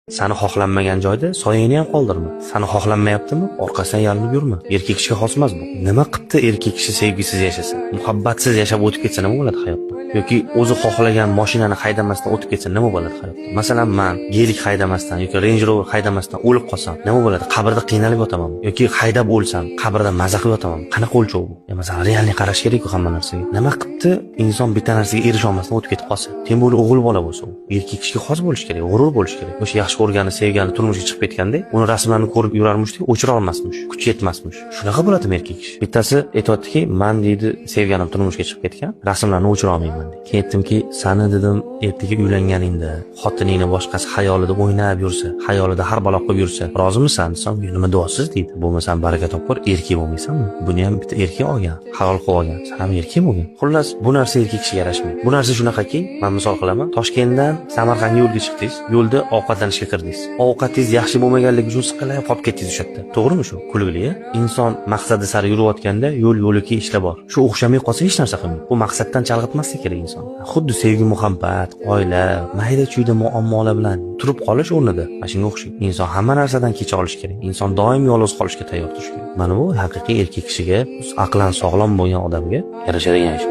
Seni xohlanmagan joyda soyangni ham qoldirma. Seni xohlanmayaptimi? Orqasidan yalinib yurma. Erkak kishiga xos emas bu. Nima qilibdi erkak kishi sevgisiz yashasa, muhabbatsiz yashab o'tib ketsa nima bo'ladi hayotda? Yoki o'zi xohlagan mashinani haydamasdan o'tib ketsa nima bo'ladi hayotda? Masalan, men gelik haydamasdan yoki Range Rover haydamasdan o'lib qolsam, nima bo'ladi? Qabrda qiynalib yotaman yoki haydab o'lsam, qabrda maza qilib yotaman. Qanaqa o'lchov bu? Masalan, realni qarash kerak-ku hamma narsaga. Nima qilibdi inson bitta narsaga erisha olmasdan o'tib ketib qolsa? Tem bo'lib o'g'il bola bo'lsa, erkak kishiga xos bo'lish kerak, g'urur bo'lish kerak. O'sha yaxshi ko'rgani, sevgani turmushga chiqib ketganda, uni rasmlarini ko'rib yurarmishdi, o'chira olmasmish, kuchi yetmasmish. Shunaqa bo'ladimi erkak kishi? Bittasi aytayaptiki, "Men deydi, sevganim turmushga chiqib ketgan, rasmlarni o'chira olmayman" deydi. Keyin aytdimki, "Sani dedim, ertaga uylanganingda xotiningni boshqasi xayolida o'ynab yursa, xayolida har balo qilib yursa, rozimisan?" desam, "Nima duosiz" deydi. "Bo'lmasam baraka topib, erkak bo'lmaysanmi? Buni ham bitta erkak olgan, halol qilib olgan. Sen ham erkak bo'lgan." Xullas, bu narsa erkak kishiga yarashmaydi. Bu narsa shunaqaki, men misol qilaman, Toshkentdan Samarqandga yo'lga chiqdingiz, yo'lda ovqatlanishga kirdingiz. Ovqatingiz yaxshi bo'lmaganligi uchun siqilib qolib ketdingiz o'sha yerda. To'g'rimi shu? Kulgili-a? Inson maqsadi sari yurayotganda yo'l-yo'liki ishlar bor. Shu o'xshamay qolsa hech narsa qilmaydi. Bu maqsaddan chalg'itmaslik kerak inson. Xuddi sevgi, muhabbat, oila, mayda-chuyda muammolar bilan turib qolish o'rnida mana shunga o'xshaydi. Inson hamma narsadan kecha olish kerak. Inson doim yolg'iz qolishga tayyor turish kerak. Mana bu haqiqiy erkak kishiga, aqlan sog'lom bo'lgan odamga yarashadigan ish.